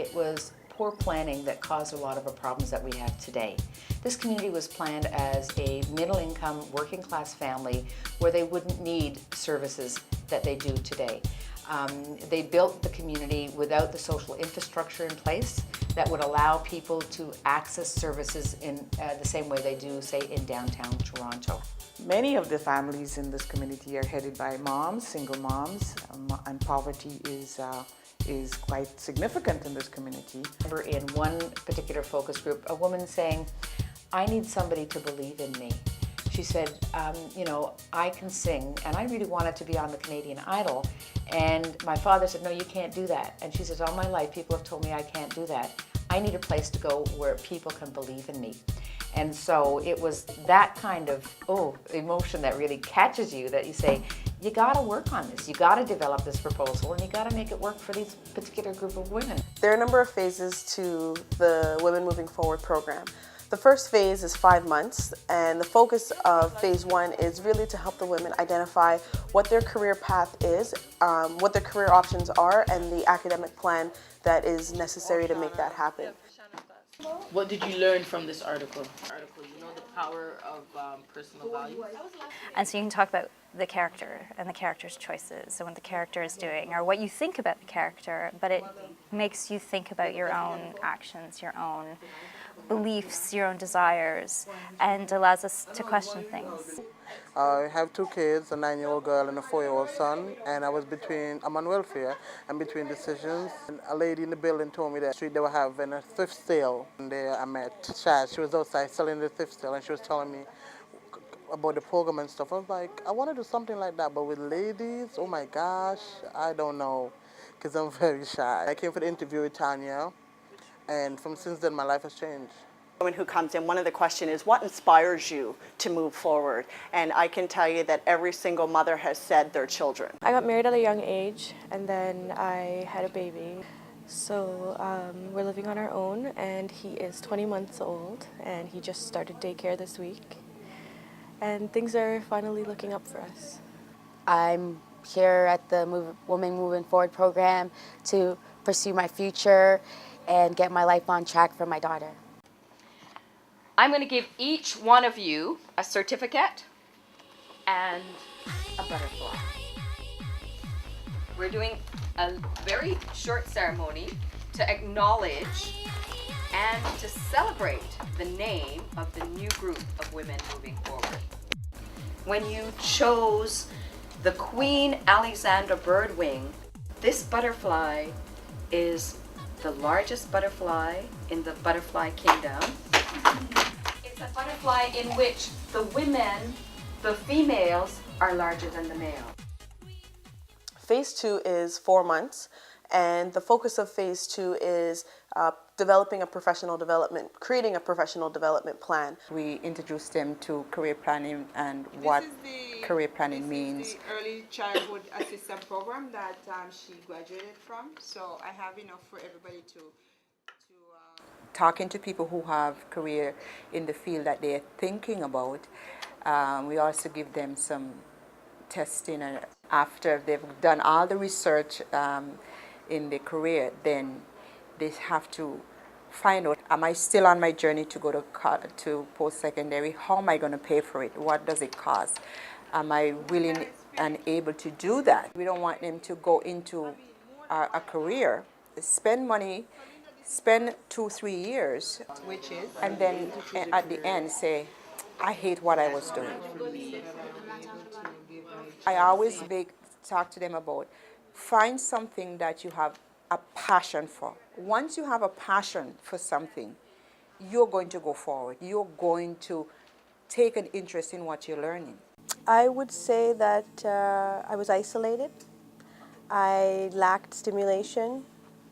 it was poor planning that caused a lot of the problems that we have today. This community was planned as a middle-income, working-class family where they wouldn't need services that they do today. They built the community without the social infrastructure in place that would allow people to access services in the same way they do, say, in downtown Toronto. Many of the families in this community are headed by moms, single moms, and poverty is quite significant in this community. In one particular focus group, a woman saying, "I need somebody to believe in me." She said, you know, I can sing, and I really wanted to be on the Canadian Idol. And my father said, no, you can't do that. And she says, all my life, people have told me I can't do that. I need a place to go where people can believe in me. And so it was that kind of, emotion that really catches you, that you say, you gotta work on this. You gotta develop this proposal, and you gotta make it work for these particular group of women. There are a number of phases to the Women Moving Forward program. The first phase is 5 months, and the focus of phase 1 is really to help the women identify what their career path is, what their career options are, and the academic plan that is necessary to make that happen. What did you learn from this article? You know, the power of personal values. And so you can talk about the character and the character's choices and what the character is doing, or what you think about the character, but it makes you think about your own actions, your own beliefs, your own desires, and allows us to question things. I have 2 kids, a 9-year-old girl and a 4-year-old son, and I'm on welfare, and between decisions. And a lady in the building told me that they were having a thrift sale, and there I met Chad. She was outside selling the thrift sale, and she was telling me about the program and stuff. I was like, I want to do something like that, but with ladies, oh my gosh, I don't know, because I'm very shy. I came for the interview with Tanya, and since then my life has changed. Woman who comes in, one of the questions is, what inspires you to move forward? And I can tell you that every single mother has said their children. I got married at a young age, and then I had a baby. So we're living on our own, and he is 20 months old, and he just started daycare this week. And things are finally looking up for us. I'm here at the Women Moving Forward program to pursue my future and get my life on track for my daughter. I'm going to give each one of you a certificate and a butterfly. We're doing a very short ceremony to acknowledge and to celebrate the name of the new group of Women Moving Forward. When you chose the Queen Alexandra Birdwing, this butterfly is the largest butterfly in the butterfly kingdom. It's a butterfly in which the women, the females, are larger than the male. Phase 2 is 4 months, and the focus of phase 2 is creating a professional development plan. We introduced them to career planning and what career planning means. This is the early childhood assistant program that she graduated from, so I have enough for everybody to talking to people who have career in the field that they're thinking about. We also give them some testing, and after they've done all the research in their career, then they have to find out, am I still on my journey to go to post-secondary? How am I going to pay for it? What does it cost? Am I willing and able to do that? We don't want them to go into a career, spend money, spend 2-3 years, and then at the end say, I hate what I was doing. I always talk to them about, find something that you have a passion for. Once you have a passion for something, you're going to go forward. You're going to take an interest in what you're learning. I would say that I was isolated. I lacked stimulation.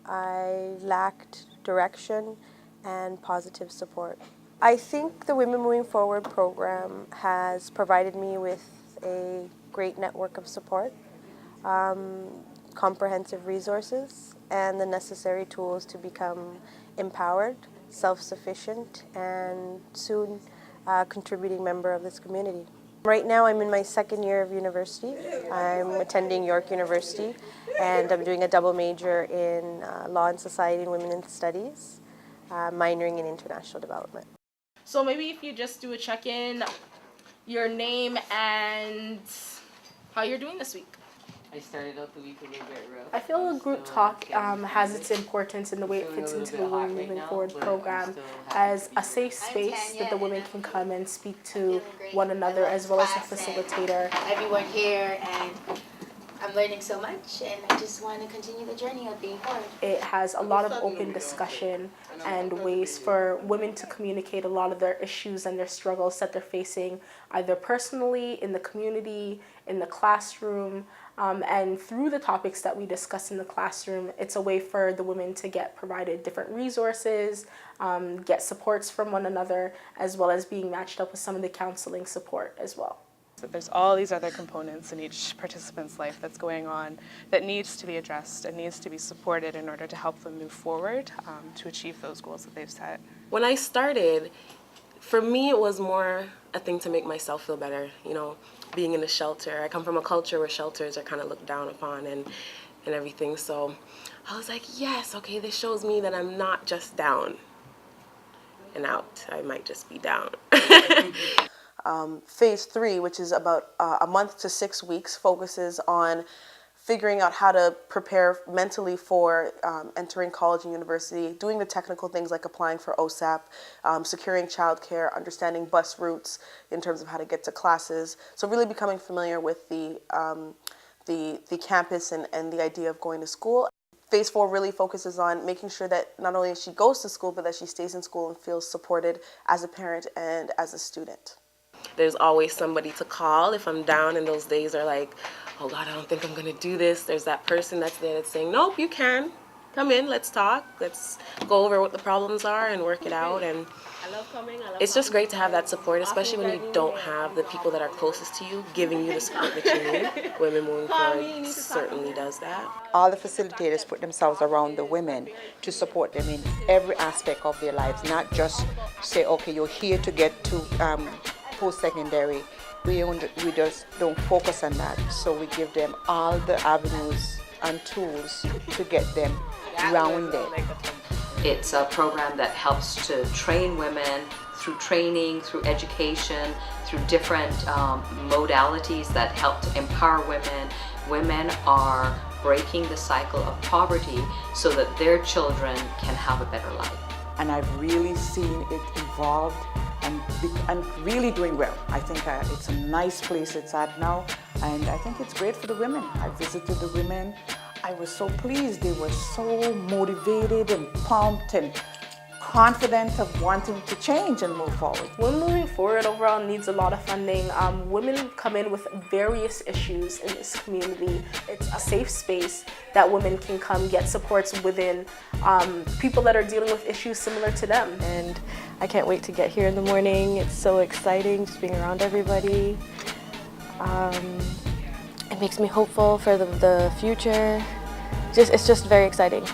I lacked direction and positive support. I think the Women Moving Forward program has provided me with a great network of support, comprehensive resources, and the necessary tools to become empowered, self-sufficient, and soon a contributing member of this community. Right now I'm in my 2nd year of university. I'm attending York University, and I'm doing a double major in Law and Society and Women in Studies, minoring in International Development. So maybe if you just do a check-in, your name and how you're doing this week. I started out the week a little bit rough. I feel a group talk has its importance in the way it fits into the Women Moving Forward program as a safe space that the women can come and speak to one another as well as a facilitator. Everyone here, and I'm learning so much, and I just want to continue the journey of being forward. It has a lot of open discussion and ways for women to communicate a lot of their issues and their struggles that they're facing, either personally, in the community, in the classroom, and through the topics that we discuss in the classroom. It's a way for the women to get provided different resources, get supports from one another, as well as being matched up with some of the counseling support as well. So there's all these other components in each participant's life that's going on that needs to be addressed and needs to be supported in order to help them move forward to achieve those goals that they've set. When I started, for me it was more a thing to make myself feel better, you know, being in a shelter. I come from a culture where shelters are kind of looked down upon and everything, so I was like, yes, okay, this shows me that I'm not just down and out, I might just be down. Phase 3, which is about a month to 6 weeks, focuses on figuring out how to prepare mentally for entering college and university, doing the technical things like applying for OSAP, securing childcare, understanding bus routes in terms of how to get to classes. So really becoming familiar with the campus and the idea of going to school. Phase 4 really focuses on making sure that not only she goes to school, but that she stays in school and feels supported as a parent and as a student. There's always somebody to call if I'm down and those days are like, oh God, I don't think I'm gonna do this. There's that person that's there that's saying, nope, you can. Come in, let's talk. Let's go over what the problems are and work it out. And it's just great to have that support, especially when you don't have the people that are closest to you giving you the support that you need. Women Moving Forward certainly does that. All the facilitators put themselves around the women to support them in every aspect of their lives, not just say, okay, you're here to get to post-secondary. We just don't focus on that, so we give them all the avenues and tools to get them rounded. It's a program that helps to train women through training, through education, through different modalities that help to empower women. Women are breaking the cycle of poverty so that their children can have a better life. And I've really seen it evolve and really doing well. I think it's a nice place it's at now, and I think it's great for the women. I visited the women. I was so pleased. They were so motivated and pumped and confident of wanting to change and move forward. Women Moving Forward overall needs a lot of funding. Women come in with various issues in this community. It's a safe space that women can come get supports within people that are dealing with issues similar to them. And I can't wait to get here in the morning. It's so exciting just being around everybody. It makes me hopeful for the future. It's just very exciting.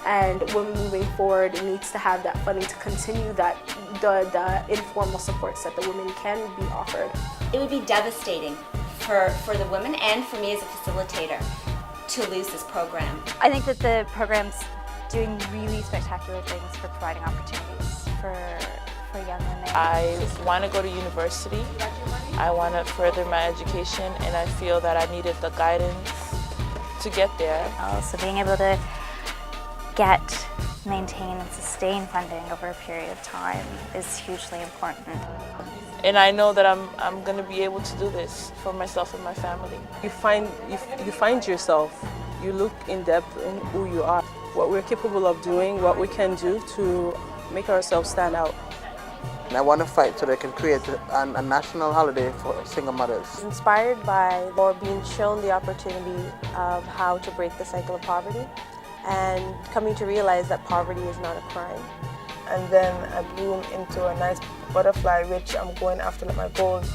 And Women Moving Forward needs to have that funding to continue that the informal supports that the women can be offered. It would be devastating for the women and for me as a facilitator to lose this program. I think that the program's doing really spectacular things for providing opportunities for young women. I want to go to university. I want to further my education, and I feel that I needed the guidance to get there. Also being able to get, maintain, and sustain funding over a period of time is hugely important. And I know that I'm going to be able to do this for myself and my family. You find yourself, you look in depth in who you are, what we're capable of doing, what we can do to make ourselves stand out. And I want to fight so they can create a national holiday for single mothers. Inspired by or being shown the opportunity of how to break the cycle of poverty and coming to realize that poverty is not a crime. And then I bloom into a nice butterfly, which I'm going after my goals.